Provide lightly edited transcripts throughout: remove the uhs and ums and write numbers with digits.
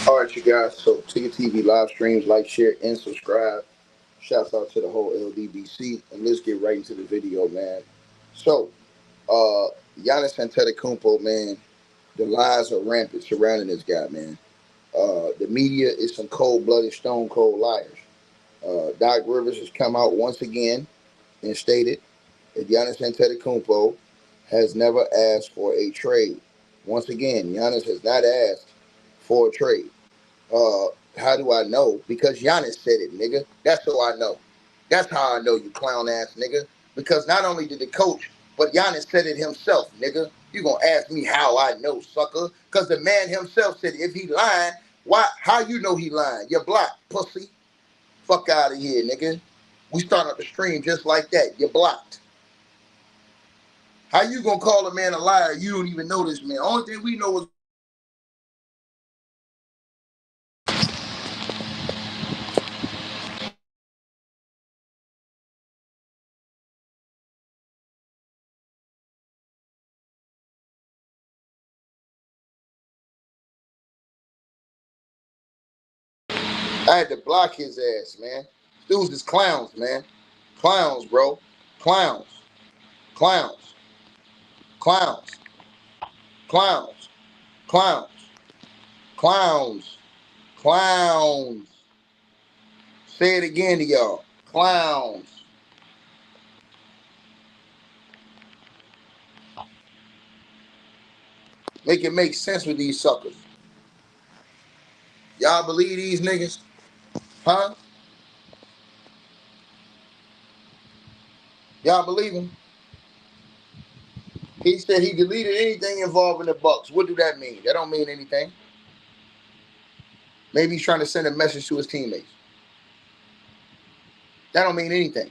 All right, you guys. So, Ticket TV live streams, like, share, and subscribe. Shouts out to the whole LDBC, and let's get right into the video, man. So, Giannis Antetokounmpo, man, the lies are rampant surrounding this guy, man. The media is some cold-blooded, stone-cold liars. Doc Rivers has come out once again and stated that Giannis Antetokounmpo has never asked for a trade. Once again, Giannis has not asked for a trade. Uh, how do I know? Because Giannis said it, nigga. That's how I know. That's how I know, you clown ass nigga. Because not only did the coach, but Giannis said it himself, nigga. You gonna ask me how I know, sucker? Because the man himself said if he lying, why? How you know he lying? You're blocked, pussy. Fuck out of here, nigga. We start up the stream just like that. You're blocked. How you gonna call a man a liar? You don't even know this man. Only thing we know is I had to block his ass, man. Dudes is clowns, man. Clowns, bro. Clowns. Clowns. Clowns. Clowns. Clowns. Clowns. Clowns. Say it again to y'all. Clowns. Make it make sense with these suckers. Y'all believe these niggas? Huh? Y'all believe him? He said he deleted anything involving the Bucks. What do that mean? That don't mean anything. Maybe he's trying to send a message to his teammates. That don't mean anything.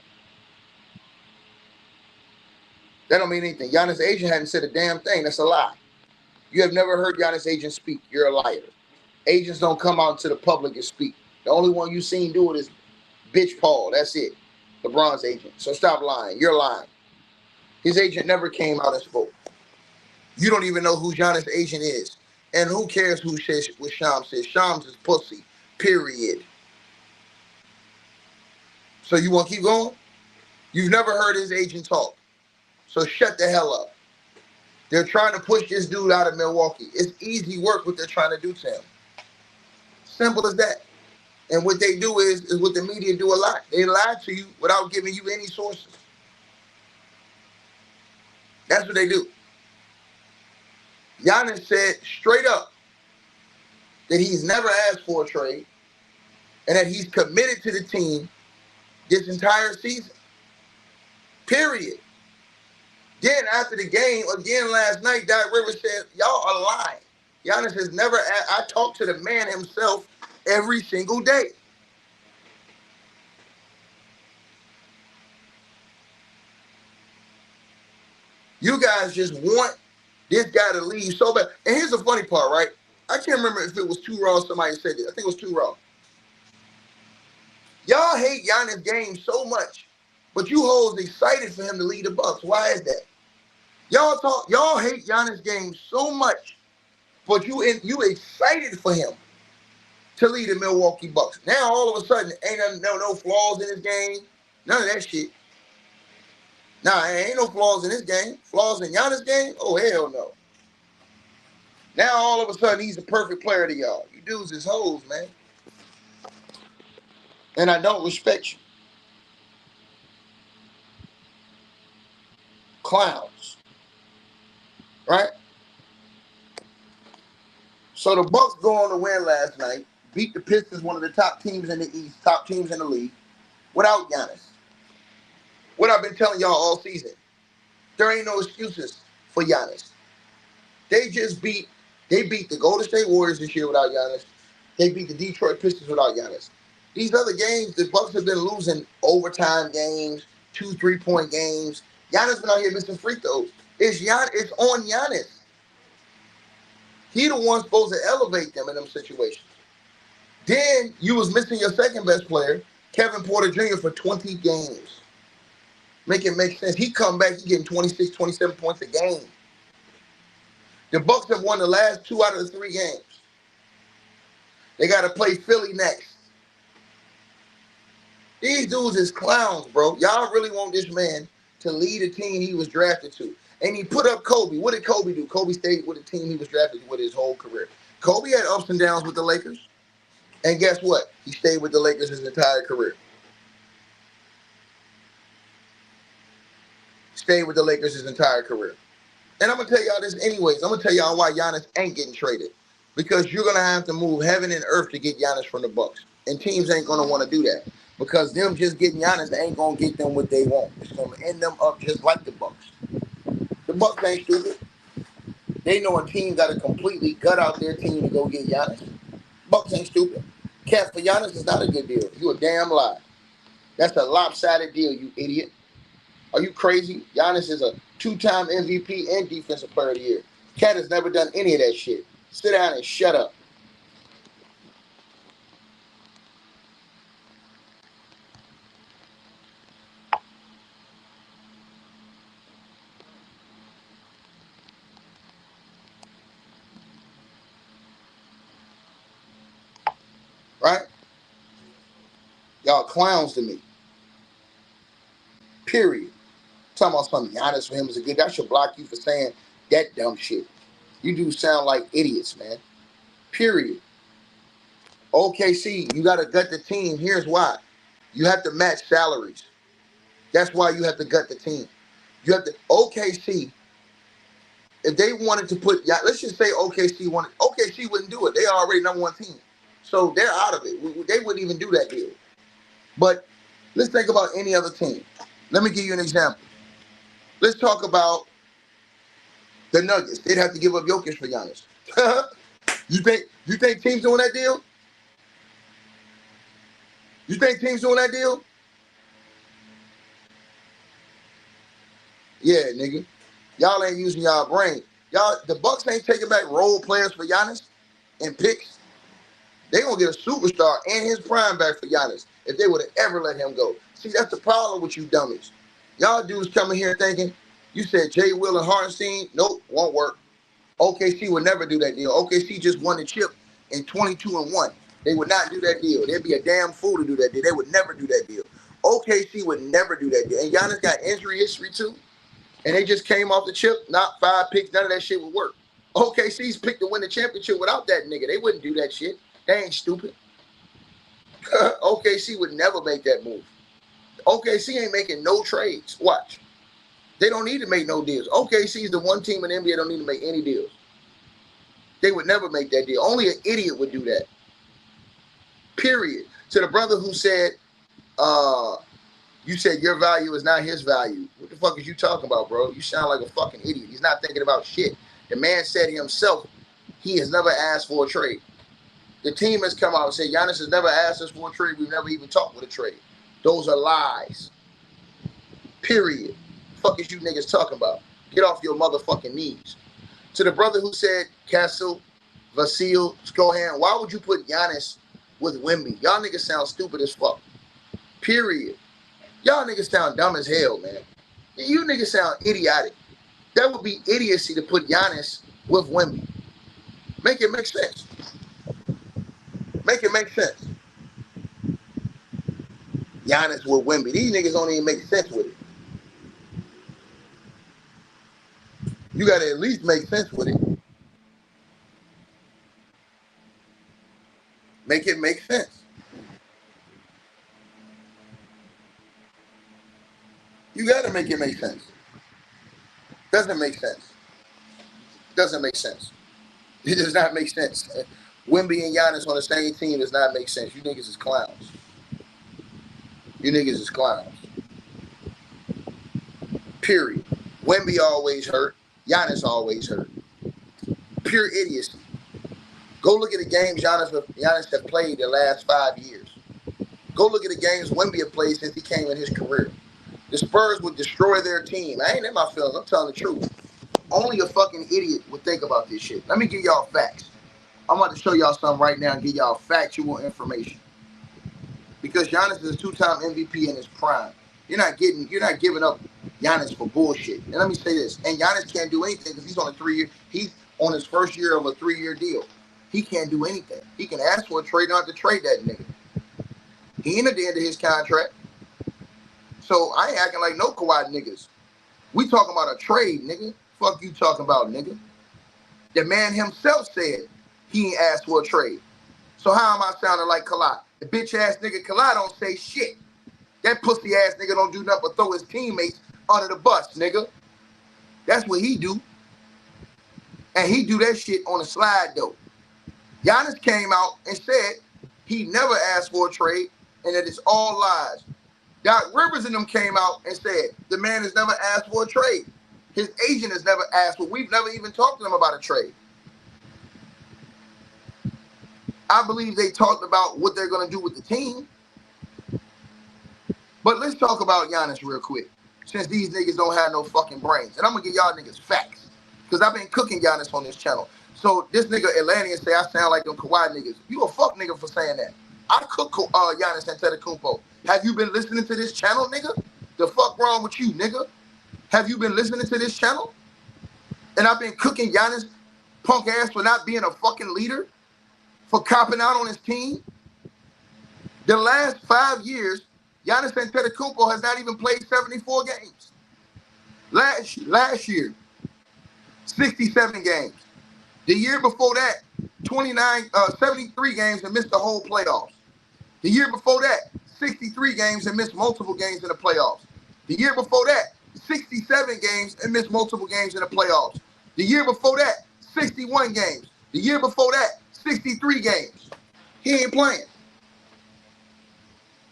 That don't mean anything. Giannis' agent hadn't said a damn thing. That's a lie. You have never heard Giannis' agent speak. You're a liar. Agents don't come out to the public and speak. The only one you seen do it is bitch Paul. That's it. LeBron's agent. So stop lying. You're lying. His agent never came out and spoke. You don't even know who Giannis' agent is. And who cares who says what Shams says? Shams is pussy. Period. So you want to keep going? You've never heard his agent talk. So shut the hell up. They're trying to push this dude out of Milwaukee. It's easy work what they're trying to do to him. Simple as that. And what they do is what the media do a lot. They lie to you without giving you any sources. That's what they do. Giannis said straight up that he's never asked for a trade and that he's committed to the team this entire season. Period. Then after the game, again last night, Doc Rivers said, y'all are lying. Giannis has never asked. I talked to the man himself every single day. You guys just want this guy to leave so bad. And here's the funny part, right? I can't remember if it was Too Raw somebody said it. I think it was Too Raw. Y'all hate Giannis' game so much, but you hoes excited for him to lead the Bucks. Why is that? Y'all hate Giannis' game so much, but you excited for him to lead the Milwaukee Bucks. Now all of a sudden, ain't no flaws in his game. None of that shit. Nah, ain't no flaws in his game. Flaws in Giannis' game? Oh, hell no. Now all of a sudden he's a perfect player to y'all. You dudes is hoes, man. And I don't respect you. Clowns. Right? So the Bucks go on to win last night, beat the Pistons, one of the top teams in the East, top teams in the league, without Giannis. What I've been telling y'all all season, there ain't no excuses for Giannis. They beat the Golden State Warriors this year without Giannis. They beat the Detroit Pistons without Giannis. These other games, the Bucks have been losing overtime games, 2 3-point games. Giannis been out here missing free throws. It's on Giannis. He the one supposed to elevate them in them situations. Then you was missing your second best player, Kevin Porter Jr. for 20 games. Make it make sense. He come back, he getting 26, 27 points a game. The Bucks have won the last 2 out of the 3 games. They got to play Philly next. These dudes is clowns, bro. Y'all really want this man to lead a team he was drafted to. And he put up Kobe. What did Kobe do? Kobe stayed with the team he was drafted with his whole career. Kobe had ups and downs with the Lakers. And guess what? He stayed with the Lakers his entire career. Stayed with the Lakers his entire career. And I'm going to tell y'all this anyways. I'm going to tell y'all why Giannis ain't getting traded. Because you're going to have to move heaven and earth to get Giannis from the Bucks. And teams ain't going to want to do that. Because them just getting Giannis ain't going to get them what they want. It's going to end them up just like the Bucks. The Bucks ain't stupid. They know a team got to completely gut out their team to go get Giannis. Bucks ain't stupid. Cat for Giannis is not a good deal. You a damn lie. That's a lopsided deal, you idiot. Are you crazy? Giannis is a two-time MVP and Defensive Player of the Year. Cat has never done any of that shit. Sit down and shut up. Right? Y'all clowns to me. Period. Talking about something Giannis for him is a good. I should block you for saying that dumb shit. You do sound like idiots, man. Period. OKC, you got to gut the team. Here's why. You have to match salaries. That's why you have to gut the team. You have to OKC. If they wanted to put, let's just say OKC wouldn't do it. They are already number one team, so they're out of it. They wouldn't even do that deal. But let's think about any other team. Let me give you an example. Let's talk about the Nuggets. They'd have to give up Jokic for Giannis. You think teams doing that deal? You think teams doing that deal? Yeah, nigga. Y'all ain't using y'all brain. The Bucks ain't taking back role players for Giannis and picks. They gonna get a superstar and his prime back for Giannis if they would have ever let him go. See, that's the problem with you dummies. Y'all dudes coming here thinking, you said Jay Will and Hartenstein, nope, won't work. OKC would never do that deal. OKC just won the chip in 22-1. They would not do that deal. They'd be a damn fool to do that deal. They would never do that deal. OKC would never do that deal. And Giannis got injury history too. And they just came off the chip, not 5 picks, none of that shit would work. OKC's picked to win the championship without that nigga. They wouldn't do that shit. They ain't stupid. OKC would never make that move. OKC ain't making no trades. Watch. They don't need to make no deals. OKC is the one team in the NBA that don't need to make any deals. They would never make that deal. Only an idiot would do that. Period. To the brother who said, you said your value is not his value. What the fuck is you talking about, bro? You sound like a fucking idiot. He's not thinking about shit. The man said himself, he has never asked for a trade. The team has come out and said, Giannis has never asked us for a trade. We've never even talked with a trade. Those are lies. Period. Fuck is you niggas talking about? Get off your motherfucking knees. To the brother who said, Castle, Vasil, Skohan, why would you put Giannis with Wemby? Y'all niggas sound stupid as fuck. Period. Y'all niggas sound dumb as hell, man. You niggas sound idiotic. That would be idiocy to put Giannis with Wemby. Make it make sense. Make it make sense. Giannis with Wemby. These niggas don't even make sense with it. You got to at least make sense with it. Make it make sense. You got to make it make sense. Doesn't make sense. Doesn't make sense. It does not make sense. Wemby and Giannis on the same team does not make sense. You niggas is clowns. You niggas is clowns. Period. Wemby always hurt. Giannis always hurt. Pure idiocy. Go look at the games Giannis have played the last 5 years. Go look at the games Wemby have played since he came in his career. The Spurs would destroy their team. I ain't in my feelings. I'm telling the truth. Only a fucking idiot would think about this shit. Let me give y'all facts. I'm about to show y'all something right now and give y'all factual information. Because Giannis is a 2-time MVP in his prime. You're not giving up Giannis for bullshit. And let me say this. And Giannis can't do anything because he's on his first year of a 3-year deal. He can't do anything. He can ask for a trade, not to trade that nigga. He ain't at the end of his contract. So I ain't acting like no Kawhi niggas. We talking about a trade, nigga. Fuck you talking about, nigga. The man himself said he ain't asked for a trade. So how am I sounding like Kawhi? The bitch ass nigga Kawhi don't say shit. That pussy ass nigga don't do nothing but throw his teammates under the bus, nigga. That's what he do. And he do that shit on the slide, though. Giannis came out and said he never asked for a trade and that it's all lies. Doc Rivers and them came out and said the man has never asked for a trade. His agent has never asked for. We've never even talked to them about a trade. I believe they talked about what they're going to do with the team. But let's talk about Giannis real quick, since these niggas don't have no fucking brains. And I'm going to give y'all niggas facts, because I've been cooking Giannis on this channel. So this nigga Atlantean say I sound like them Kawhi niggas. You a fuck nigga for saying that. I cook Giannis Antetokounmpo. Have you been listening to this channel, nigga? The fuck wrong with you, nigga? Have you been listening to this channel? And I've been cooking Giannis punk ass for not being a fucking leader, for copping out on his team. The last 5 years, Giannis Antetokounmpo has not even played 74 games. Last year, 67 games. The year before that, 73 games and missed the whole playoffs. The year before that, 63 games and missed multiple games in the playoffs. The year before that, 67 games and missed multiple games in the playoffs. The year before that, 61 games. The year before that, 63 games. He ain't playing.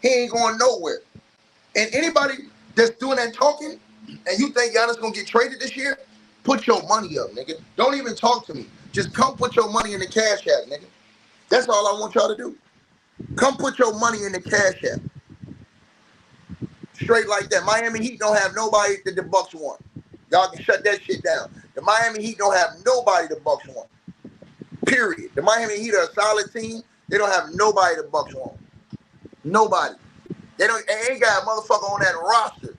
He ain't going nowhere. And anybody that's doing that talking, and you think Giannis gonna get traded this year, put your money up, nigga. Don't even talk to me. Just come put your money in the cash app, nigga. That's all I want y'all to do. Come put your money in the cash app. Straight like that. Miami Heat don't have nobody that the Bucks want. Y'all can shut that shit down. The Miami Heat don't have nobody the Bucks want. Period. The Miami Heat are a solid team. They don't have nobody the Bucks want. Nobody. They ain't got a motherfucker on that roster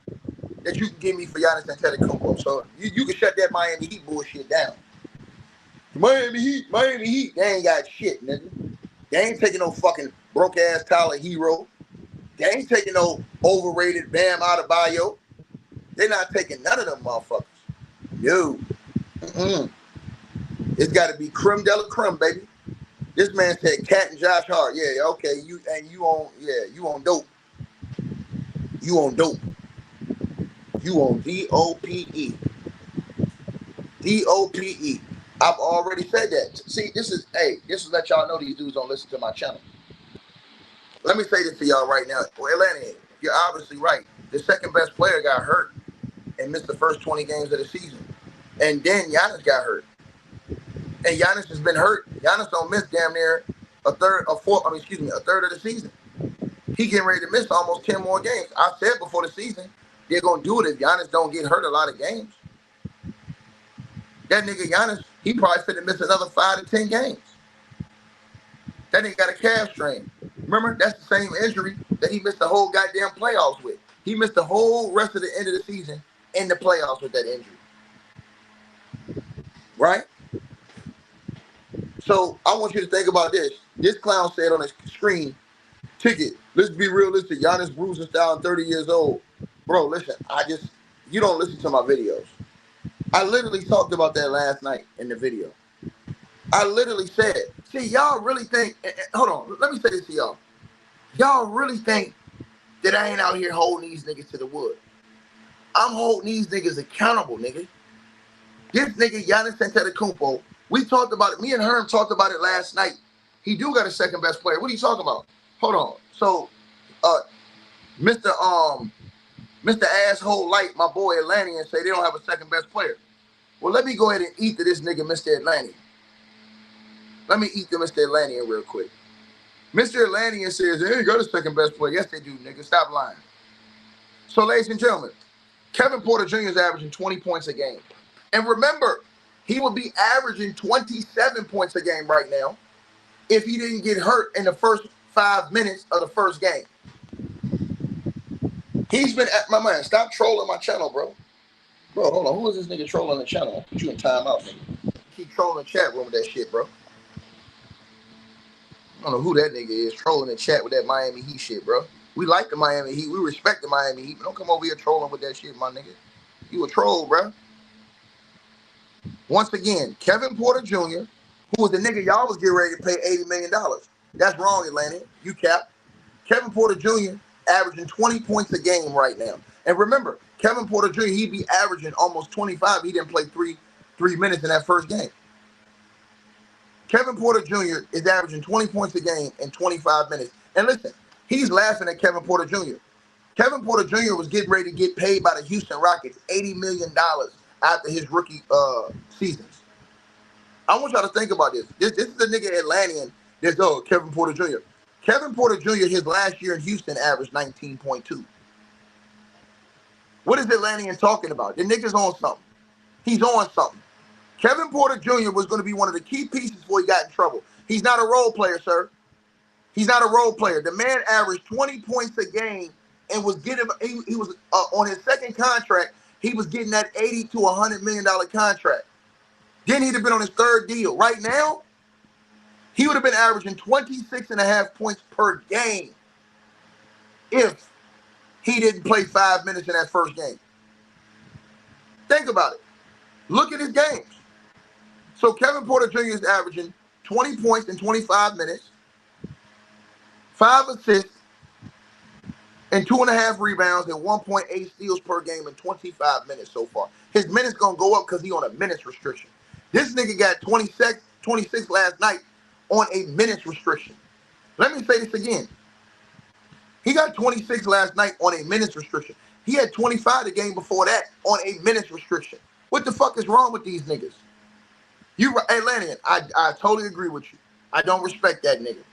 that you can give me for Giannis Antetokounmpo. So you can shut that Miami Heat bullshit down. Miami Heat, they ain't got shit, nigga. They ain't taking no fucking broke ass Tyler Hero. They ain't taking no overrated Bam Adebayo. They're not taking none of them motherfuckers. No. It's got to be creme de la creme, baby. This man said Cat and Josh Hart. Yeah, okay. You on dope. You on dope. You on DOPE. DOPE. I've already said that. See, this is let y'all know these dudes don't listen to my channel. Let me say this to y'all right now. Well, Atlanta, you're obviously right. The second best player got hurt and missed the first 20 games of the season. And then Giannis got hurt. And Giannis has been hurt. Giannis don't miss damn near a third of the season. He getting ready to miss almost 10 more games. I said before the season, they're going to do it if Giannis don't get hurt a lot of games. That nigga Giannis, he probably finna miss another 5 to 10 games. That nigga got a calf strain. Remember, that's the same injury that he missed the whole goddamn playoffs with. He missed the whole rest of the end of the season in the playoffs with that injury. Right? So I want you to think about this. This clown said on his screen, ticket, let's be realistic. Giannis bruising style, 30 years old. Bro, listen, you don't listen to my videos. I literally talked about that last night in the video. I literally said, see, y'all really think, hold on, let me say this to y'all. Y'all really think that I ain't out here holding these niggas to the wood. I'm holding these niggas accountable, nigga. This nigga, Giannis Antetokounmpo, we talked about it. Me and Herm talked about it last night. He do got a second best player. What are you talking about? Hold on. So, Mr. Asshole Light, my boy Atlantean, say they don't have a second best player. Well, let me go ahead and eat to this nigga, Mr. Atlantean. Let me eat to Mr. Atlantean real quick. Mr. Atlantean says they ain't got a second best player. Yes, they do, nigga. Stop lying. So, ladies and gentlemen, Kevin Porter Jr. is averaging 20 points a game. And remember, he would be averaging 27 points a game right now if he didn't get hurt in the first 5 minutes of the first game. He's been at my man. Stop trolling my channel, bro. Bro, hold on. Who is this nigga trolling the channel? I'll put you in timeout, nigga. Keep trolling the chat room with that shit, bro. I don't know who that nigga is trolling in chat with that Miami Heat shit, bro. We like the Miami Heat. We respect the Miami Heat. Don't come over here trolling with that shit, my nigga. You a troll, bro. Once again, Kevin Porter Jr., who was the nigga y'all was getting ready to pay $80 million. That's wrong, Atlanta. You cap. Kevin Porter Jr. averaging 20 points a game right now. And remember, Kevin Porter Jr., he'd be averaging almost 25. He didn't play three minutes in that first game. Kevin Porter Jr. is averaging 20 points a game in 25 minutes. And listen, he's laughing at Kevin Porter Jr. Kevin Porter Jr. was getting ready to get paid by the Houston Rockets $80 million after his rookie seasons. I want y'all to think about this. This is the nigga Atlantean. There's Kevin Porter Jr. Kevin Porter Jr. his last year in Houston averaged 19.2. What is Atlantean talking about? The nigga's on something. He's on something. Kevin Porter Jr. was going to be one of the key pieces before he got in trouble. He's not a role player, sir. He's not a role player. The man averaged 20 points a game and was getting. He was on his second contract. He was getting that $80 to $100 million contract. Then he'd have been on his third deal. Right now, he would have been averaging 26.5 points per game if he didn't play 5 minutes in that first game. Think about it. Look at his games. So Kevin Porter Jr. is averaging 20 points in 25 minutes, 5 assists, and 2.5 rebounds, and 1.8 steals per game in 25 minutes so far. His minutes gonna go up because he on a minutes restriction. This nigga got 26 last night on a minutes restriction. Let me say this again. He got 26 last night on a minutes restriction. He had 25 the game before that on a minutes restriction. What the fuck is wrong with these niggas? Atlantean, I totally agree with you. I don't respect that nigga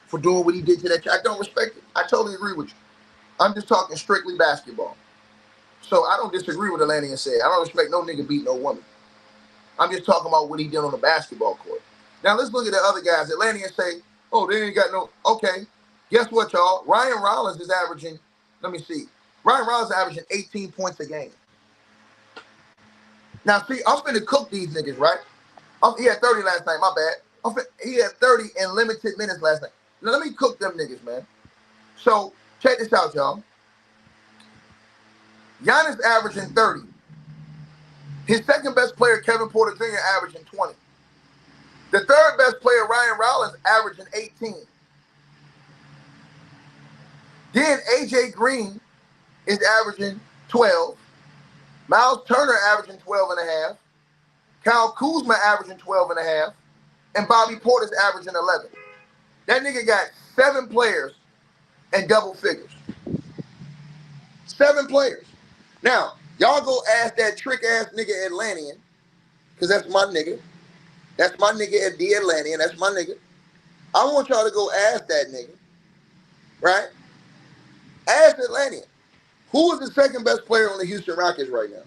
for doing what he did to that. I don't respect it. I totally agree with you. I'm just talking strictly basketball. So I don't disagree with Atlantean said. I don't respect no nigga beat no woman. I'm just talking about what he did on the basketball court. Now let's look at the other guys. Atlantean say, oh, they ain't got no. Okay. Guess what, y'all? Ryan Rollins is averaging, let me see. Ryan Rollins is averaging 18 points a game. Now, see, I'm finna cook these niggas, right? He had 30 last night, my bad. He had 30 in limited minutes last night. Now, let me cook them niggas, man. So, check this out, y'all. Giannis averaging 30. His second best player, Kevin Porter Jr., averaging 20. The third best player, Ryan Rollins, averaging 18. Then A.J. Green is averaging 12. Miles Turner averaging 12 and a half. Kyle Kuzma averaging 12 and a half. And Bobby Porter's averaging 11. That nigga got 7 players and double figures. 7 players. Now, y'all go ask that trick-ass nigga Atlantean, because that's my nigga. That's my nigga at the Atlantean. That's my nigga. I want y'all to go ask that nigga, right? Ask Atlantean. Who is the second best player on the Houston Rockets right now?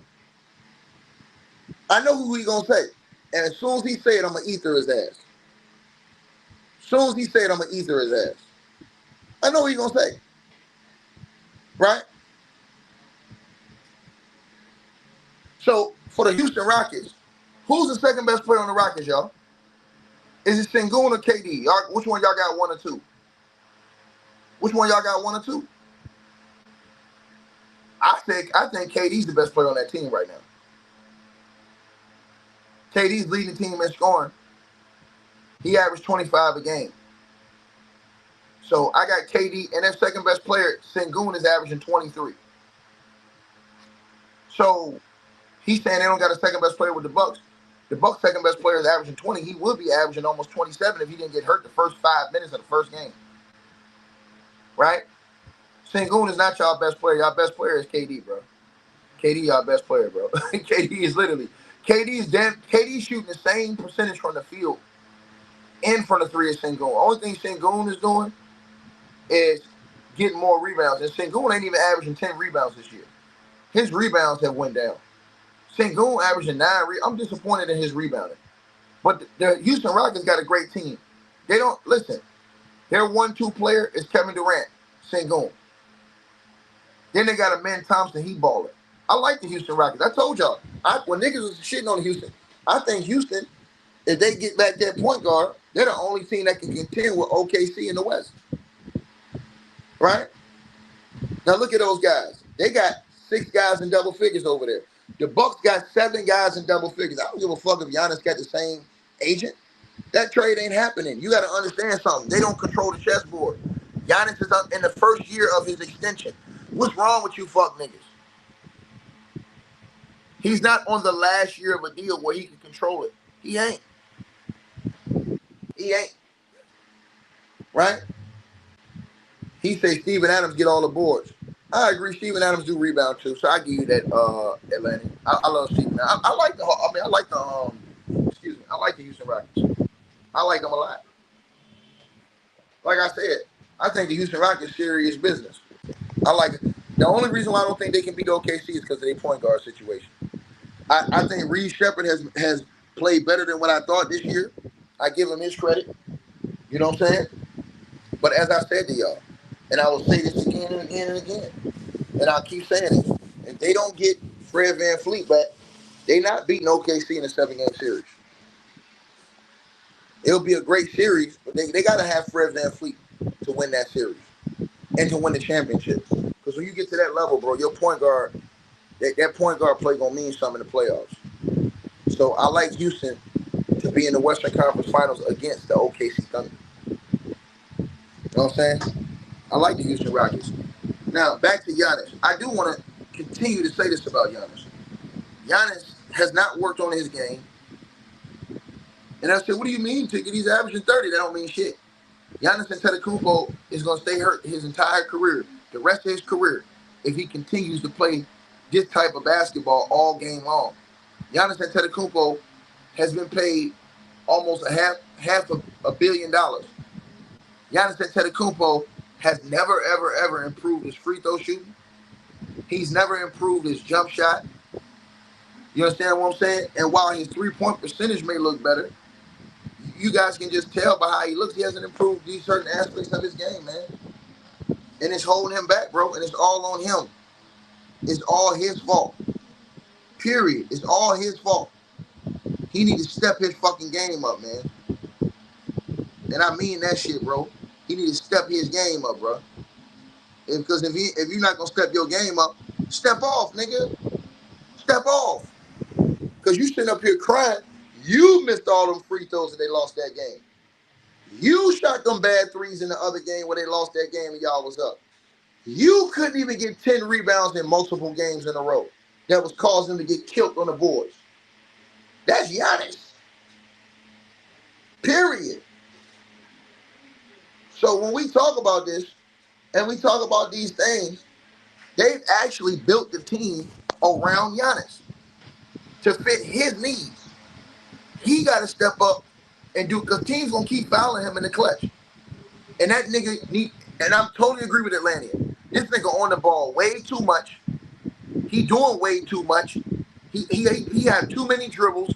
I know who he gonna say. And as soon as he say it, I'm gonna ether his ass. As soon as he say it, I'm gonna ether his ass. I know what he gonna say. Right? So, for the Houston Rockets, who's the second best player on the Rockets, y'all? Is it Sengun or KD? Which one y'all got 1 or 2? Which one y'all got 1 or 2? I think KD's the best player on that team right now. KD's leading the team in scoring. He averaged 25 a game. So I got KD, and that second best player, Sengun, is averaging 23. So he's saying they don't got a second best player with the Bucks. The Bucks' second best player is averaging 20. He would be averaging almost 27 if he didn't get hurt the first 5 minutes of the first game. Right? Sengun is not y'all best player. Y'all best player is KD, bro. KD, y'all best player, bro. KD is literally. KD's shooting the same percentage from the field and from the three as Sengun. Only thing Sengun is doing is getting more rebounds. And Sengun ain't even averaging 10 rebounds this year. His rebounds have went down. Sengun averaging 9 I'm disappointed in his rebounding. But the Houston Rockets got a great team. They don't, listen, their 1-2 player is Kevin Durant, Sengun. Then they got a man Thompson, he balling. I like the Houston Rockets. I told y'all, when niggas was shitting on Houston, I think Houston, if they get back that point guard, They're the only team that can contend with OKC in the West, right? Now look at those guys. They got 6 guys in double figures over there. The Bucks got 7 guys in double figures. I don't give a fuck if Giannis got the same agent. That trade ain't happening. You got to understand something. They don't control the chessboard. Giannis is up in the first year of his extension. What's wrong with you fuck niggas? He's not on the last year of a deal where he can control it. He ain't. He ain't. Right? He say Steven Adams get all the boards. I agree. Steven Adams do rebound too, so I give you that. Atlanta. I love Steven. I like the. I mean, I like the. Excuse me. I like the Houston Rockets. I like them a lot. Like I said, I think the Houston Rockets serious business. I like it. The only reason why I don't think they can beat OKC is because of their point guard situation. I think Reed Shepherd has played better than what I thought this year. I give him his credit. You know what I'm saying? But as I said to y'all, and I will say this again and again and again, and I'll keep saying it, if they don't get Fred VanVleet back, they not beating OKC in a 7-game series. It'll be a great series, but they got to have Fred VanVleet to win that series and to win the championship. Because when you get to that level, bro, your point guard, that point guard play going to mean something in the playoffs. So I like Houston to be in the Western Conference Finals against the OKC Thunder. You know what I'm saying? I like the Houston Rockets. Now, back to Giannis. I do want to continue to say this about Giannis. Giannis has not worked on his game. And I said, what do you mean, Ticket? He's averaging 30. That don't mean shit. Giannis Antetokounmpo is going to stay hurt his entire career, the rest of his career, if he continues to play this type of basketball all game long. Giannis Antetokounmpo has been paid almost half a billion dollars. Giannis Antetokounmpo has never, ever, ever improved his free throw shooting. He's never improved his jump shot. You understand what I'm saying? And while his three-point percentage may look better, you guys can just tell by how he looks, he hasn't improved these certain aspects of his game, man. And it's holding him back, bro. And it's all on him. It's all his fault. Period. It's all his fault. He need to step his fucking game up, man. And I mean that shit, bro. He need to step his game up, bro. Because if you're not gonna step your game up, step off, nigga. Step off. Because you sitting up here crying. You missed all them free throws and they lost that game. You shot them bad threes in the other game where they lost that game and y'all was up. You couldn't even get 10 rebounds in multiple games in a row. That was causing them to get killed on the boards. That's Giannis. Period. So when we talk about this and we talk about these things, they've actually built the team around Giannis to fit his needs. He got to step up and do, because teams going to keep fouling him in the clutch. And that nigga and I'm totally agree with Atlanta. This nigga on the ball way too much. He doing way too much. He had too many dribbles.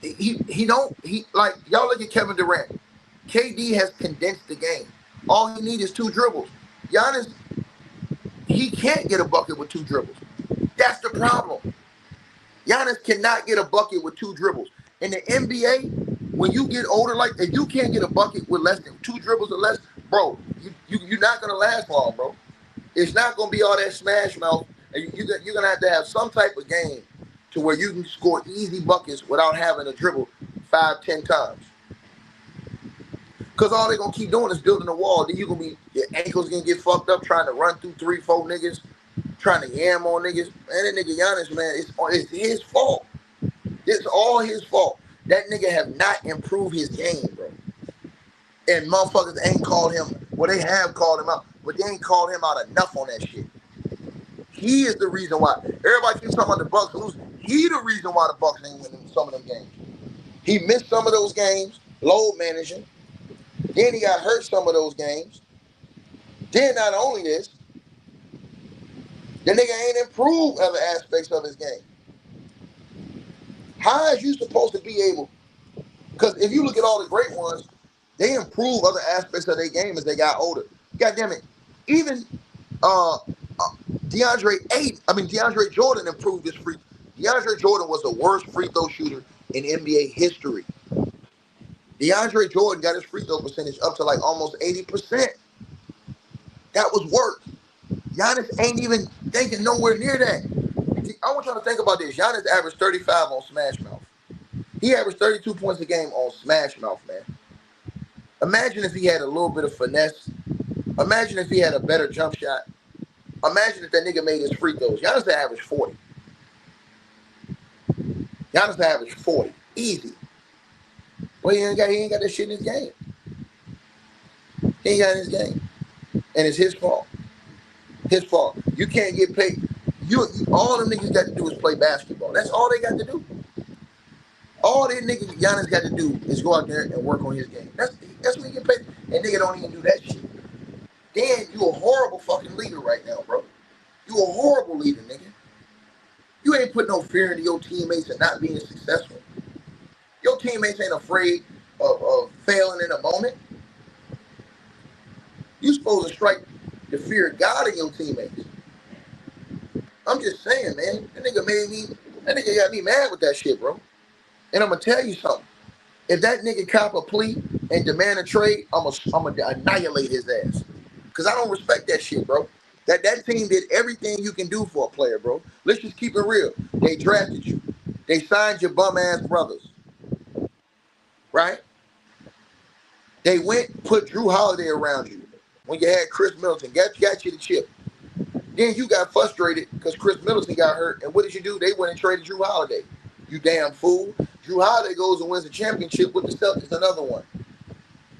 Like, y'all look at Kevin Durant. KD has condensed the game. All he needs is 2 dribbles. Giannis, he can't get a bucket with 2 dribbles. That's the problem. Giannis cannot get a bucket with 2 dribbles. In the NBA, when you get older, like, if you can't get a bucket with less than 2 dribbles or less, bro, you're not gonna last long, bro. It's not gonna be all that smash mouth. And you're gonna have to have some type of game to where you can score easy buckets without having to dribble 5-10 times. Because all they're going to keep doing is building a wall. Then your ankles going to get fucked up trying to run through 3-4 niggas, trying to yam on niggas. Man, that nigga Giannis, man, it's his fault. It's all his fault. That nigga have not improved his game, bro. And motherfuckers ain't called him, well, they have called him out, but they ain't called him out enough on that shit. He is the reason why. Everybody keeps talking about the Bucks lose. He the reason why the Bucks ain't winning some of them games. He missed some of those games, load managing. Then he got hurt some of those games. Then not only this, the nigga ain't improved other aspects of his game. How is you supposed to be able? Because if you look at all the great ones, they improve other aspects of their game as they got older. God damn it. Even DeAndre Jordan improved his free. DeAndre Jordan was the worst free throw shooter in NBA history. DeAndre Jordan got his free throw percentage up to like almost 80%. That was work. Giannis ain't even thinking nowhere near that. I want y'all to think about this. Giannis averaged 35 on Smash Mouth. He averaged 32 points a game on Smash Mouth, man. Imagine if he had a little bit of finesse. Imagine if he had a better jump shot. Imagine if that nigga made his free throws. Giannis averaged 40. Giannis averaged 40. Easy. Well, he ain't got that shit in his game. He ain't got it in his game. And it's his fault. His fault. You can't get paid. All them niggas got to do is play basketball. That's all they got to do. All that nigga Giannis got to do is go out there and work on his game. That's what he get paid. And nigga don't even do that shit. Dan, you a horrible fucking leader right now, bro. You a horrible leader, nigga. You ain't put no fear into your teammates and not being successful. Your teammates ain't afraid of failing in a moment. You supposed to strike the fear of God in your teammates. I'm just saying, man. That nigga got me mad with that shit, bro. And I'm gonna tell you something. If that nigga cop a plea and demand a trade, I'm gonna annihilate his ass. Cause I don't respect that shit, bro. That team did everything you can do for a player, bro. Let's just keep it real. They drafted you. They signed your bum ass brothers. Right? They went, put Drew Holiday around you. When you had Chris Middleton, got you the chip. Then you got frustrated because Chris Middleton got hurt. And what did you do? They went and traded Drew Holiday. You damn fool. Drew Holiday goes and wins a championship with the Celtics, another one.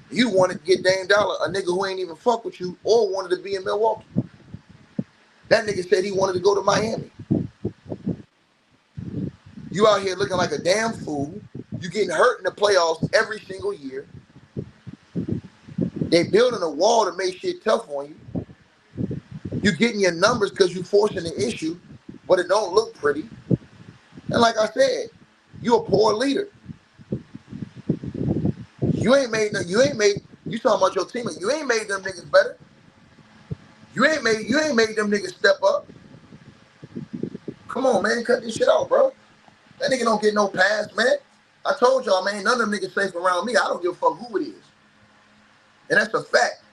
You wanted to get Dame Dollar, a nigga who ain't even fuck with you or wanted to be in Milwaukee. That nigga said he wanted to go to Miami. You out here looking like a damn fool. You getting hurt in the playoffs every single year. They building a wall to make shit tough on you. You getting your numbers because you forcing the issue, but it don't look pretty. And like I said, you a poor leader. You talking about your teammate. You ain't made them niggas better. You ain't made them niggas step up. Come on, man, cut this shit out, bro. That nigga don't get no pass, man. I told y'all, man, none of them niggas safe around me. I don't give a fuck who it is. And that's a fact.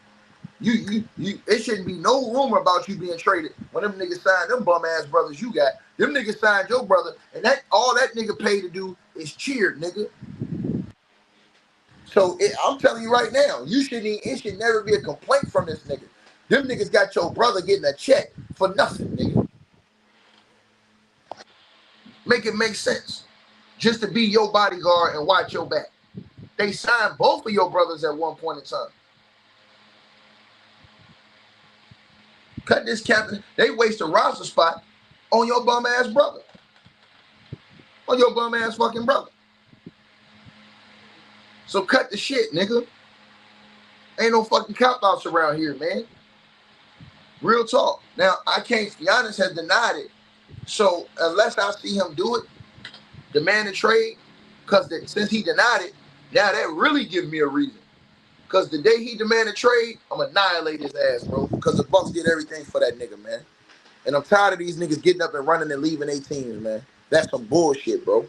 It shouldn't be no rumor about you being traded when them niggas signed them bum ass brothers you got. Them niggas signed your brother, and that all that nigga paid to do is cheer, nigga. So I'm telling you right now, it should never be a complaint from this nigga. Them niggas got your brother getting a check for nothing, nigga. Make it make sense. Just to be your bodyguard and watch your back. They signed both of your brothers at one point in time. Cut this captain. They waste a roster spot on your bum ass brother. On your bum ass fucking brother. So cut the shit, nigga. Ain't no fucking cop-outs around here, man. Real talk. Now, Giannis has denied it. So unless I see him do it, demand a trade, because since he denied it, now that really gives me a reason. Because the day he demand a trade, I'm going to annihilate his ass, bro. Because the Bucks did everything for that nigga, man. And I'm tired of these niggas getting up and running and leaving their teams, man. That's some bullshit, bro.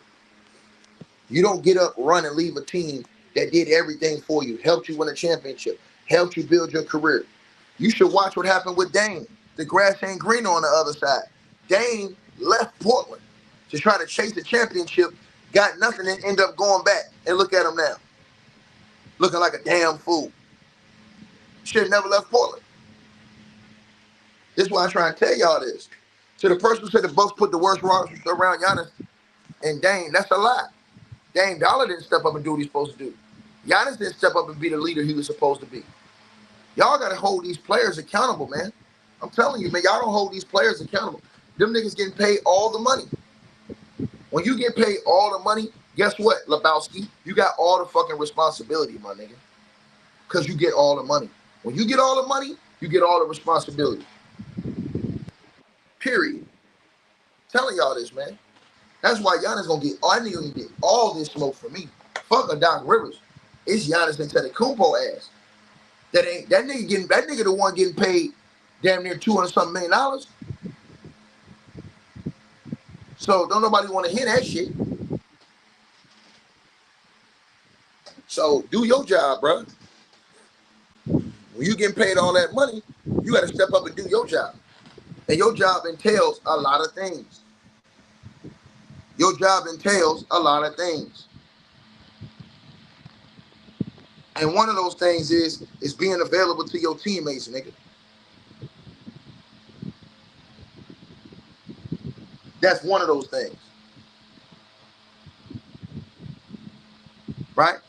You don't get up, run, and leave a team that did everything for you, helped you win a championship, helped you build your career. You should watch what happened with Dame. The grass ain't green on the other side. Dame left Portland to try to chase the championship, got nothing, and ended up going back. And look at him now. Looking like a damn fool. Should have never left Portland. This is why I try and tell y'all this. To the person who said the Bucks put the worst roster around Giannis and Dame, that's a lie. Dame Dollar didn't step up and do what he's supposed to do. Giannis didn't step up and be the leader he was supposed to be. Y'all got to hold these players accountable, man. I'm telling you, man, y'all don't hold these players accountable. Them niggas getting paid all the money. When you get paid all the money, guess what, Lebowski? You got all the fucking responsibility, my nigga. Because you get all the money. When you get all the money, you get all the responsibility. Period. Telling y'all this, man. That's why Giannis gonna get. I need to get all this smoke from me. Fuck a Doc Rivers. It's Giannis Antetokounmpo ass. That nigga the one getting paid damn near $200-something million. So don't nobody want to hear that shit. So So do your job, bro. When you getting paid all that money, you got to step up and do your job. And your job entails a lot of things. Your job entails a lot of things. And one of those things is being available to your teammates, nigga. That's one of those things. Right?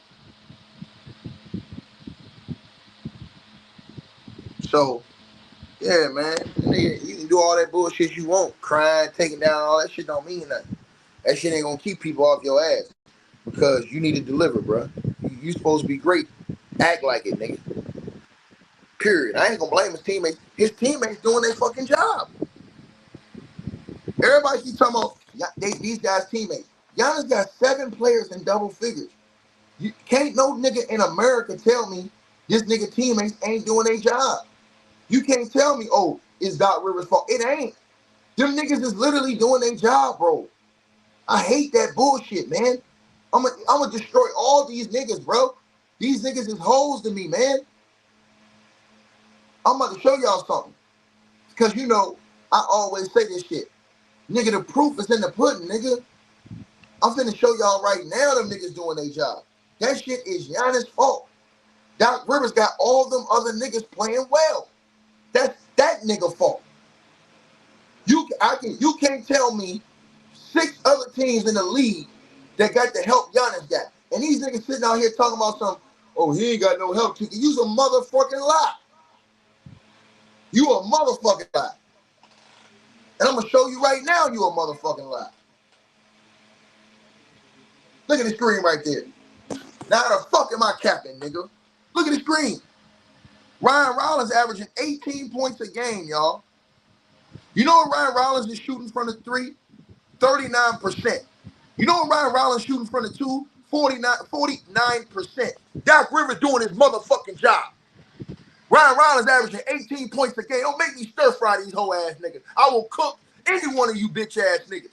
So, yeah, man. You can do all that bullshit you want. Crying, taking down, all that shit don't mean nothing. That shit ain't gonna keep people off your ass. Because you need to deliver, bro. You supposed to be great. Act like it, nigga. Period. I ain't gonna blame his teammates. His teammates doing their fucking job. Everybody keep talking about these guys' teammates. Giannis got 7 players in double figures. You can't no nigga in America tell me this nigga teammates ain't doing their job. You can't tell me, oh, it's Doc Rivers' fault. It ain't. Them niggas is literally doing their job, bro. I hate that bullshit, man. I'm gonna destroy all these niggas, bro. These niggas is hoes to me, man. I'm about to show y'all something. Because, you know, I always say this shit. Nigga, the proof is in the pudding, nigga. I'm finna show y'all right now them niggas doing their job. That shit is Giannis' fault. Doc Rivers got all them other niggas playing well. That's that nigga fault. You can't tell me 6 other teams in the league that got the help Giannis got. And these niggas sitting out here talking about some, oh, he ain't got no help. You's a motherfucking lie. You a motherfucking lie. And I'm going to show you right now you a motherfucking lie. Look at the screen right there. Now the fuck am I capping, nigga? Look at the screen. Ryan Rollins averaging 18 points a game, y'all. You know what Ryan Rollins is shooting from the 3? 39%. You know what Ryan Rollins shooting from the 2? 49%. Doc Rivers doing his motherfucking job. Ryan Rollins averaging 18 points a game. Don't make me stir fry these whole ass niggas. I will cook any one of you bitch ass niggas.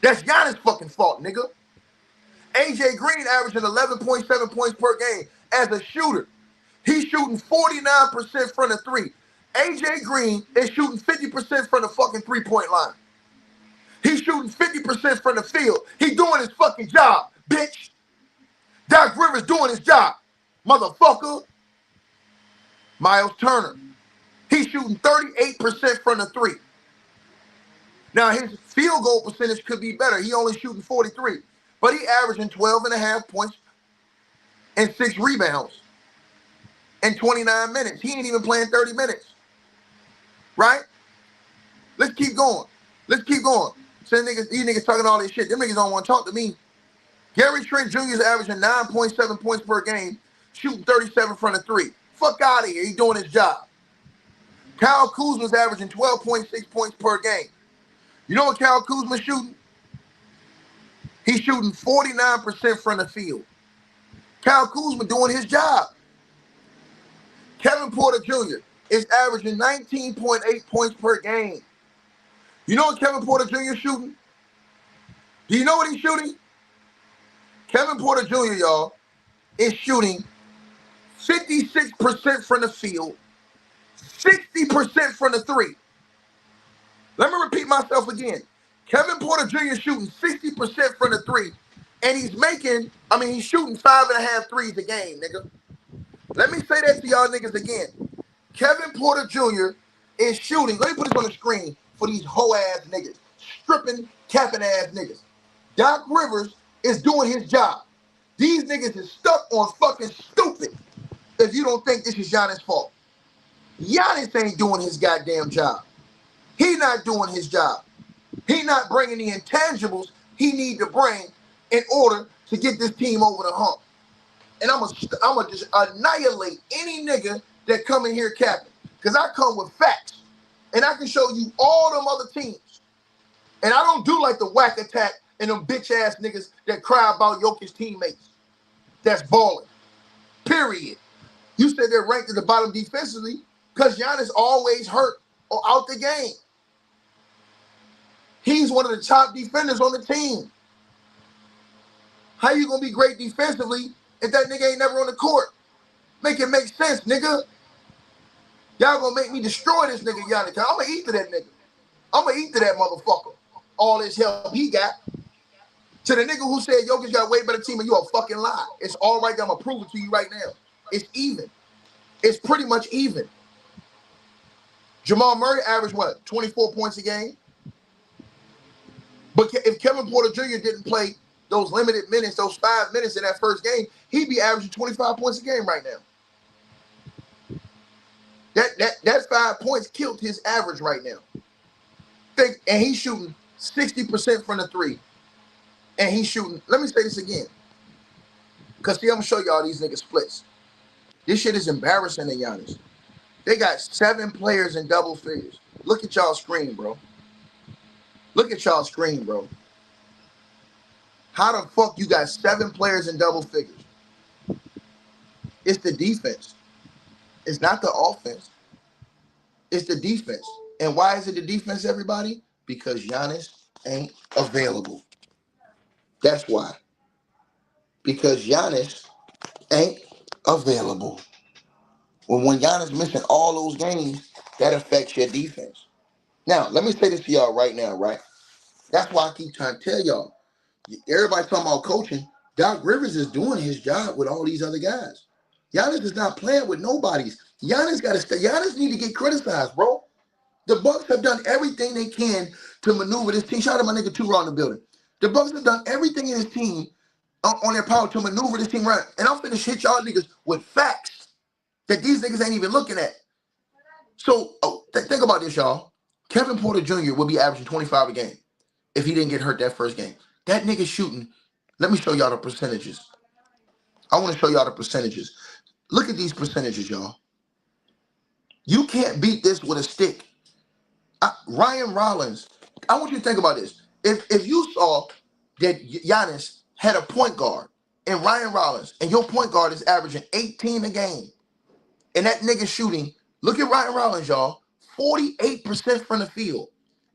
That's Giannis' fucking fault, nigga. AJ Green averaging 11.7 points per game as a shooter. He's shooting 49% from the 3. AJ Green is shooting 50% from the fucking 3-point line. He's shooting 50% from the field. He doing his fucking job, bitch. Doc Rivers doing his job, motherfucker. Miles Turner. He's shooting 38% from the 3. Now, his field goal percentage could be better. He only shooting 43. But he averaging 12.5 points and 6 rebounds in 29 minutes. He ain't even playing 30 minutes. Right? Let's keep going. Let's keep going. So these niggas talking all this shit. Them niggas don't want to talk to me. Gary Trent Jr. is averaging 9.7 points per game, shooting 37 from the 3. Fuck out of here. He's doing his job. Kyle Kuzma's averaging 12.6 points per game. You know what Kyle Kuzma's shooting? He's shooting 49% from the field. Kyle Kuzma doing his job. Kevin Porter Jr. is averaging 19.8 points per game. You know what Kevin Porter Jr. is shooting? Do you know what he's shooting? Kevin Porter Jr., y'all, is shooting 56% from the field, 60% from the 3. Let me repeat myself again. Kevin Porter Jr. is shooting 60% from the 3, and he's shooting 5.5 threes a game, nigga. Let me say that to y'all niggas again. Kevin Porter Jr. is shooting, let me put this on the screen for these hoe-ass niggas, stripping, capping ass niggas. Doc Rivers is doing his job. These niggas is stuck on fucking stupid if you don't think this is Giannis' fault. Giannis ain't doing his goddamn job. He not doing his job. He not bringing the intangibles he need to bring in order to get this team over the hump. And I'm gonna just annihilate any nigga that come in here capping. Because I come with facts. And I can show you all them other teams. And I don't do like the whack attack and them bitch ass niggas that cry about Jokic's teammates. That's balling. Period. You said they're ranked at the bottom defensively because Giannis always hurt or out the game. He's one of the top defenders on the team. How you gonna be great defensively if that nigga ain't never on the court? Make it make sense, nigga. Y'all gonna make me destroy this nigga Giannis. I'm gonna eat to that nigga. I'm gonna eat to that motherfucker. All this help he got. To the nigga who said Jokic got a way better team and you a fucking lie. It's all right. I'm gonna prove it to you right now. It's even. It's pretty much even. Jamal Murray averaged what? 24 points a game? But if Kevin Porter Jr. didn't play those limited minutes, those 5 minutes in that first game, he'd be averaging 25 points a game right now. That 5 points killed his average right now. And he's shooting 60% from the three. And he's shooting, let me say this again. Because see, I'm going to show y'all these niggas splits. This shit is embarrassing to Giannis. They got 7 players in double figures. Look at y'all screen, bro. Look at y'all screen, bro. How the fuck you got 7 players in double figures? It's the defense. It's not the offense. It's the defense. And why is it the defense, everybody? Because Giannis ain't available. That's why. Because Giannis ain't available. When Giannis missing all those games, that affects your defense. Now, let me say this to y'all right now, right? That's why I keep trying to tell y'all. Everybody talking about coaching. Doc Rivers is doing his job with all these other guys. Giannis is not playing with nobody's. Giannis got to stay. Giannis need to get criticized, bro. The Bucks have done everything they can to maneuver this team. Shout out to my nigga Two-Raw in the building. The Bucks have done everything in this team on their power to maneuver this team right. And I'm finna hit y'all niggas with facts that these niggas ain't even looking at. So think about this, y'all. Kevin Porter Jr. will be averaging 25 a game if he didn't get hurt that first game. That nigga shooting. Let me show y'all the percentages. I want to show y'all the percentages. Look at these percentages, y'all. You can't beat this with a stick. Ryan Rollins, I want you to think about this. If you saw that Giannis had a point guard and Ryan Rollins, and your point guard is averaging 18 a game, and that nigga shooting, look at Ryan Rollins, y'all, 48% from the field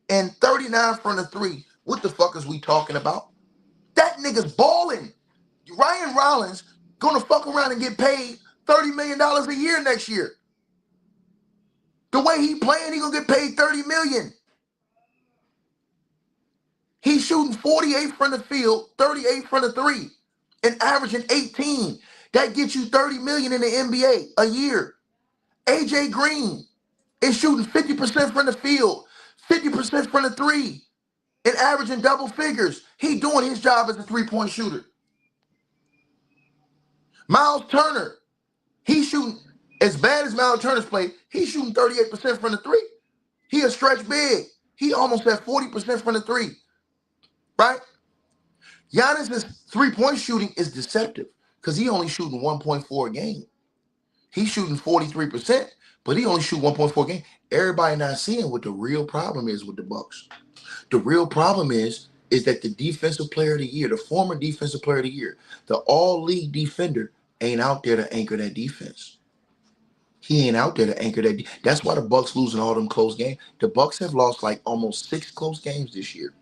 and 39 from the three. What the fuck is we talking about? That nigga's balling. Ryan Rollins gonna fuck around and get paid $30 million a year next year. The way he playing, he gonna get paid $30 million. He's shooting 48 from the field, 38 from the three, and averaging 18. That gets you $30 million in the NBA a year. AJ Green is shooting 50% from the field, 50% from the three, and averaging double figures. He doing his job as a three-point shooter. Miles Turner, he's shooting, as bad as Miles Turner's play, he's shooting 38% from the three. He a stretch big. He almost at 40% from the three, right? Giannis's three-point shooting is deceptive because he only shooting 1.4 a game. He's shooting 43%, but he only shoot 1.4 a game. Everybody not seeing what the real problem is with the Bucks. The real problem is that the defensive player of the year, the former defensive player of the year, the all-league defender ain't out there to anchor that defense. He ain't out there to anchor that. That's why the Bucks losing all them close games. The Bucks have lost like almost 6 close games this year,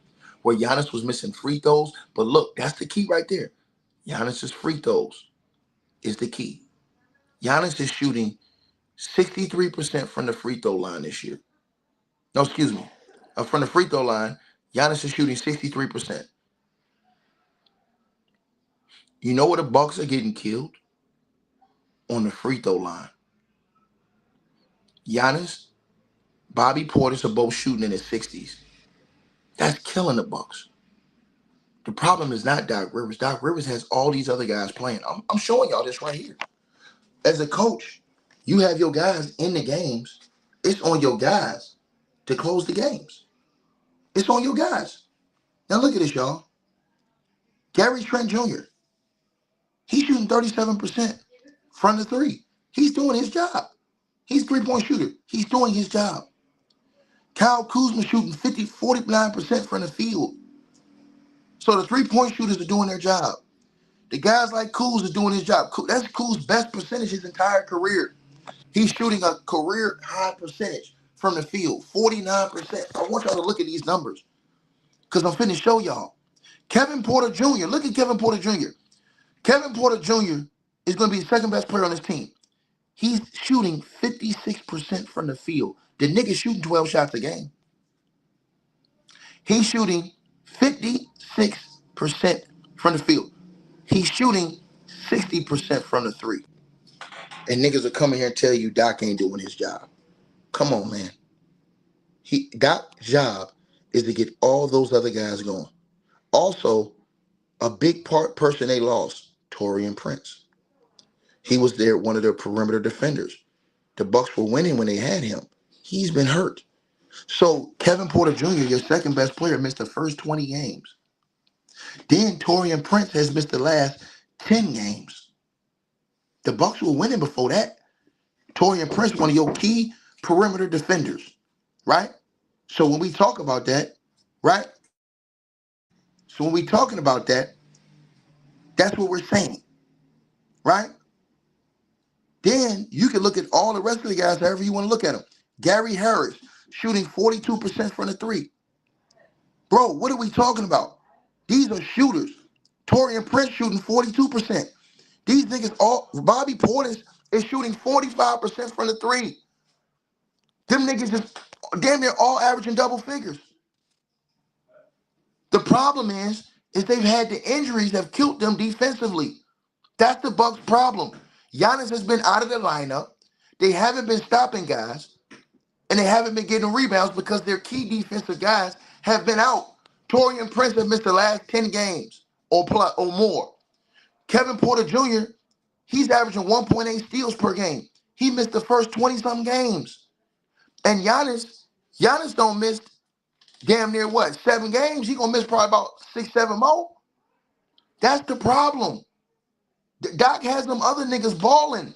where Giannis was missing free throws. But look, that's the key right there. Giannis's free throws is the key. Giannis is shooting 63% from the free throw line this year. No, excuse me. From the free throw line, Giannis is shooting 63%. You know where the Bucks are getting killed? On the free throw line. Giannis, Bobby Portis are both shooting in the 60s. That's killing the Bucks. The problem is not Doc Rivers. Doc Rivers has all these other guys playing. I'm showing y'all this right here. As a coach, you have your guys in the games. It's on your guys to close the games. It's on your guys. Now look at this, y'all. Gary Trent Jr., he's shooting 37% from the three. He's doing his job. He's a three-point shooter. He's doing his job. Kyle Kuzma shooting 49% from the field. So the three-point shooters are doing their job. The guys like Kuz is doing his job. That's Kuz's best percentage his entire career. He's shooting a career high percentage from the field, 49%. I want y'all to look at these numbers because I'm finna show y'all. Kevin Porter Jr., look at Kevin Porter Jr. Kevin Porter Jr. is going to be the second best player on his team. He's shooting 56% from the field. The nigga's shooting 12 shots a game. He's shooting 56% from the field. He's shooting 60% from the three. And niggas will come in here and tell you Doc ain't doing his job. Come on, man. Doc's job is to get all those other guys going. Also, a big person they lost, Taurean Prince. He was one of their perimeter defenders. The Bucks were winning when they had him. He's been hurt. So Kevin Porter Jr., your second best player, missed the first 20 games. Then Taurean Prince has missed the last 10 games. The Bucks were winning before that. Taurean Prince, one of your key perimeter defenders, right? So when we talk about that, right? So when we talking about that, that's what we're saying, right? Then you can look at all the rest of the guys however you want to look at them. Gary Harris shooting 42% from the three. Bro, what are we talking about? These are shooters. Taurean Prince shooting 42%. These niggas Bobby Portis is shooting 45% from the three. Them niggas just damn near all averaging double figures. The problem is they've had the injuries that have killed them defensively. That's the Bucks' problem. Giannis has been out of the lineup. They haven't been stopping guys, and they haven't been getting rebounds because their key defensive guys have been out. Taurean Prince have missed the last 10 games or more. Kevin Porter Jr., he's averaging 1.8 steals per game. He missed the first 20-something games. And Giannis don't miss damn near 7 games? He gonna miss probably about 6, 7 more. That's the problem. Doc has them other niggas balling.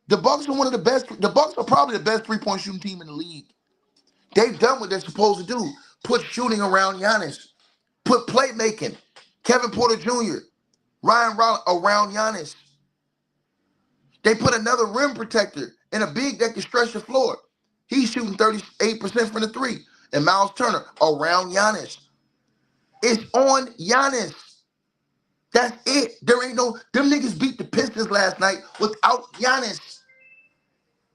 The Bucks are one of the best. The Bucks are probably the best three-point shooting team in the league. They've done what they're supposed to do. Put shooting around Giannis. Put playmaking. Kevin Porter Jr., Ryan Rollick around Giannis. They put another rim protector and a big that can stretch the floor. He's shooting 38% from the three. And Miles Turner around Giannis. It's on Giannis. That's it. There ain't no, them niggas beat the Pistons last night without Giannis.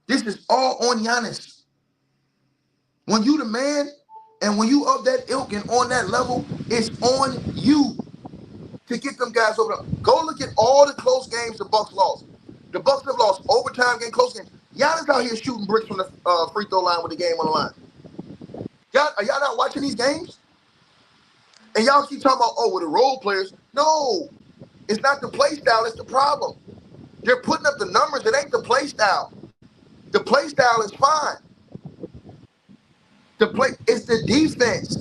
This is all on Giannis. When you the man and when you of that ilk and on that level, it's on you to get them guys over there. Go look at all the close games the Bucks lost. The Bucks have lost overtime game, close games. Giannis out here shooting bricks from the free throw line with the game on the line. Are y'all not watching these games? And y'all keep talking about, the role players. No, it's not the play style, it's the problem. They're putting up the numbers, it ain't the play style. The play style is fine. It's the defense,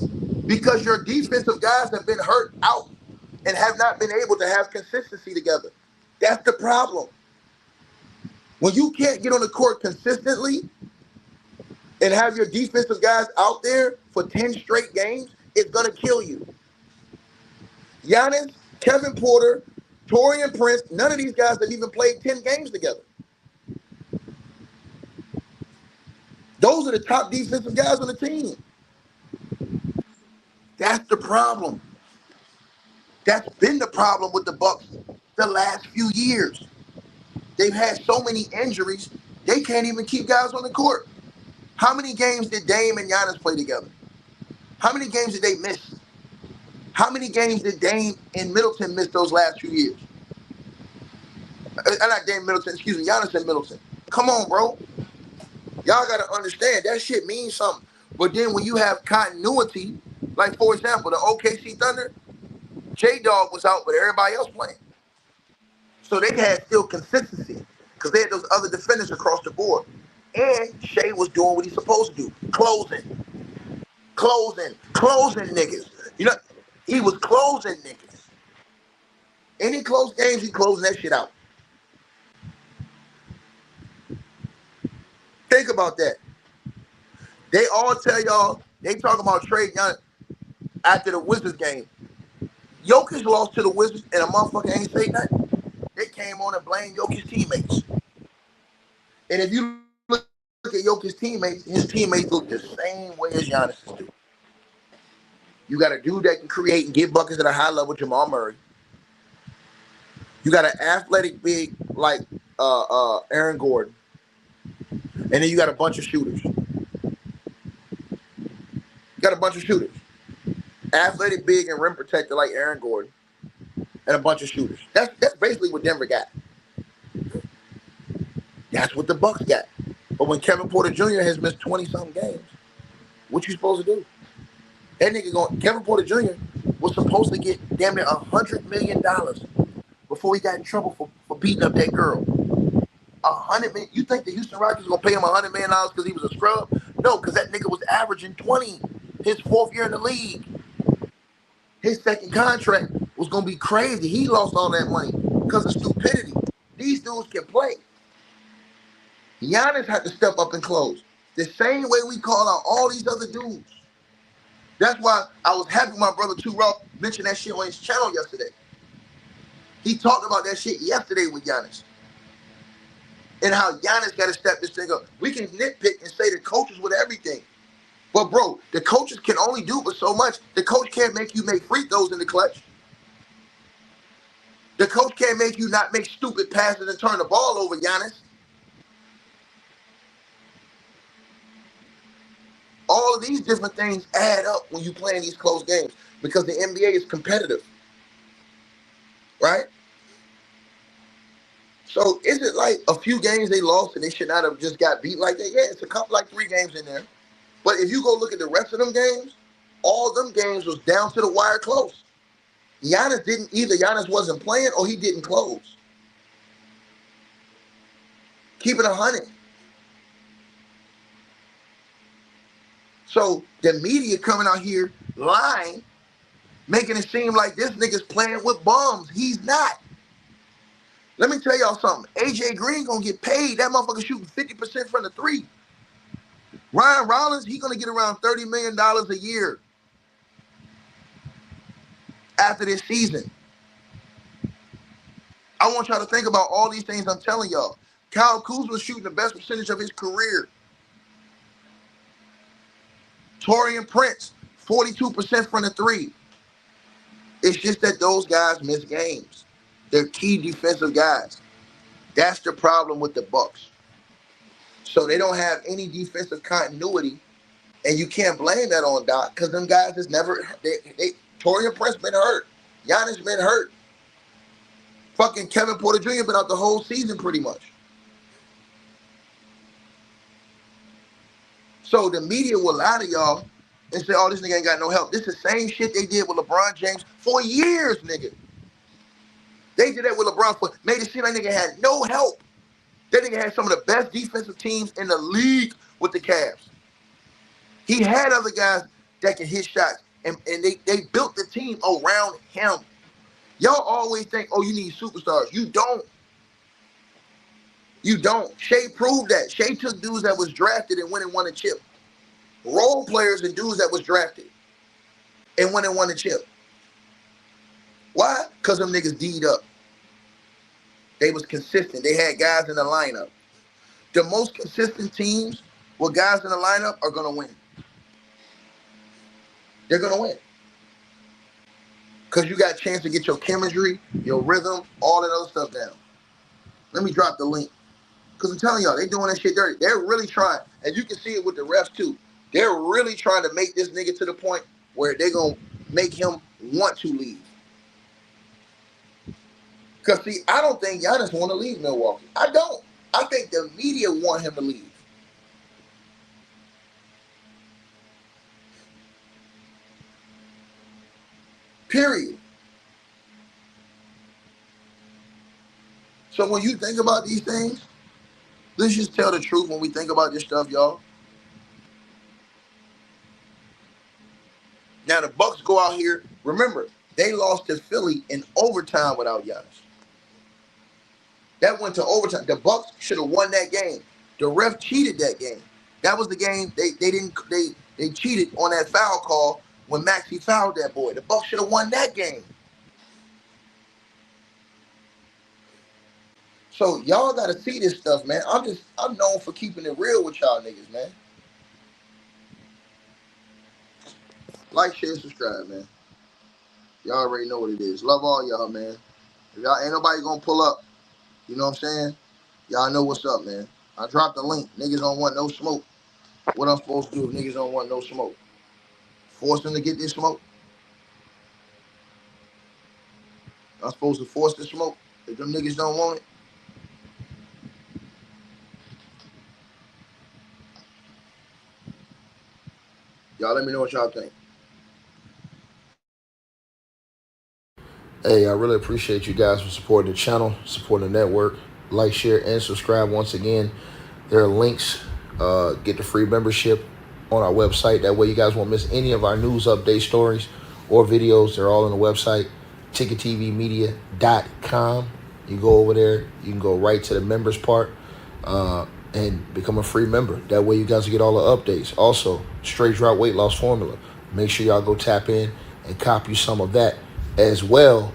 because your defensive guys have been hurt out and have not been able to have consistency together. That's the problem. When you can't get on the court consistently and have your defensive guys out there for 10 straight games, it's going to kill you. Giannis, Kevin Porter, Taurean Prince, none of these guys have even played 10 games together. Those are the top defensive guys on the team. That's the problem. That's been the problem with the Bucks the last few years. They've had so many injuries, they can't even keep guys on the court. How many games did Dame and Giannis play together? How many games did they miss? How many games did Dame and Middleton miss those last few years? Not Dame Middleton, excuse me, Giannis and Middleton. Come on, bro. Y'all got to understand, that shit means something. But then when you have continuity, like, for example, the OKC Thunder, J-Dog was out, but everybody else playing. So they had still consistency because they had those other defenders across the board. And Shea was doing what he's supposed to do, closing niggas. You know, he was closing niggas. Any close games, he closing that shit out. Think about that. They all tell y'all, they talk about trade Giannis after the Wizards game. Jokic lost to the Wizards and a motherfucker ain't say nothing. They came on and blamed Jokic's teammates. And if you look at Jokic's teammates, his teammates look the same way as Giannis's do. You got a dude that can create and get buckets at a high level, Jamal Murray. You got an athletic big like Aaron Gordon, and then you got a bunch of shooters. You got a bunch of shooters. Athletic big and rim protector like Aaron Gordon, and a bunch of shooters. That's basically what Denver got. That's what the Bucks got. But when Kevin Porter Jr. has missed 20-something games, what you supposed to do? That nigga Kevin Porter Jr. was supposed to get damn near $100 million before he got in trouble for beating up that girl. $100 million. You think the Houston Rockets gonna pay him $100 million because he was a scrub? No, because that nigga was averaging 20 his fourth year in the league. His second contract was gonna be crazy. He lost all that money because of stupidity. These dudes can play. Giannis had to step up and close. The same way we call out all these other dudes. That's why I was happy my brother Two Rock mentioned that shit on his channel yesterday. He talked about that shit yesterday with Giannis. And how Giannis got to step this thing up. We can nitpick and say the coaches with everything. But bro, the coaches can only do but so much. The coach can't make you make free throws in the clutch. The coach can't make you not make stupid passes and turn the ball over, Giannis. All of these different things add up when you play in these close games because the NBA is competitive, right? So is it like a few games they lost and they should not have just got beat like that? Yeah, it's a couple, like 3 games in there. But if you go look at the rest of them games, all them games was down to the wire close. Giannis didn't, either Giannis wasn't playing or he didn't close. Keep it 100. So the media coming out here lying, making it seem like this nigga's playing with bums. He's not. Let me tell y'all something. AJ Green gonna get paid. That motherfucker shooting 50% from the 3. Ryan Rollins, he gonna get around $30 million a year after this season. I want y'all to think about all these things I'm telling y'all. Kyle Kuzma was shooting the best percentage of his career. Taurean Prince, 42% from the 3. It's just that those guys miss games. They're key defensive guys. That's the problem with the Bucks. So they don't have any defensive continuity, and you can't blame that on Doc because them guys is never. Taurean Prince been hurt. Giannis been hurt. Fucking Kevin Porter Jr. been out the whole season pretty much. So the media will lie to y'all and say, oh, this nigga ain't got no help. This is the same shit they did with LeBron James for years, nigga. They did that with LeBron made it seem like nigga had no help. That nigga had some of the best defensive teams in the league with the Cavs. He had other guys that can hit shots, and they built the team around him. Y'all always think, oh, you need superstars. You don't. You don't. Shea proved that. Shea took dudes that was drafted and went and won a chip. Role players and dudes that was drafted and went and won a chip. Why? Because them niggas D'd up. They was consistent. They had guys in the lineup. The most consistent teams with guys in the lineup are going to win. They're going to win. Because you got a chance to get your chemistry, your rhythm, all that other stuff down. Let me drop the link. Because I'm telling y'all, they doing that shit dirty. They're really trying. And you can see it with the refs, too. They're really trying to make this nigga to the point where they're going to make him want to leave. Because, see, I don't think Giannis want to leave Milwaukee. I don't. I think the media want him to leave. Period. So when you think about these things, let's just tell the truth when we think about this stuff, y'all. Now the Bucks go out here. Remember, they lost to Philly in overtime without Giannis. That went to overtime. The Bucks should have won that game. The ref cheated that game. That was the game they cheated on that foul call when Maxey fouled that boy. The Bucks should have won that game. So y'all gotta see this stuff, man. I'm known for keeping it real with y'all niggas, man. Like, share, subscribe, man. Y'all already know what it is. Love all y'all, man. If y'all ain't nobody gonna pull up, you know what I'm saying? Y'all know what's up, man. I dropped the link. Niggas don't want no smoke. What I'm supposed to do if niggas don't want no smoke? Force them to get this smoke? I'm supposed to force the smoke if them niggas don't want it? Y'all let me know what y'all think. Hey, I really appreciate you guys for supporting the channel, supporting the network. Like, share, and subscribe. Once again, there are links. Get the free membership on our website. That way you guys won't miss any of our news update stories or videos. They're all on the website, ticketvmedia.com. You go over there. You can go right to the members part and become a free member. That way you guys will get all the updates. Also, straight drought weight loss formula. Make sure y'all go tap in and copy some of that, as well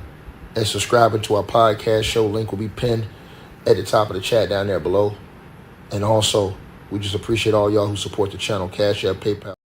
as subscribing to our podcast show. Link will be pinned at the top of the chat down there below. And also, we just appreciate all y'all who support the channel. Cash App, PayPal.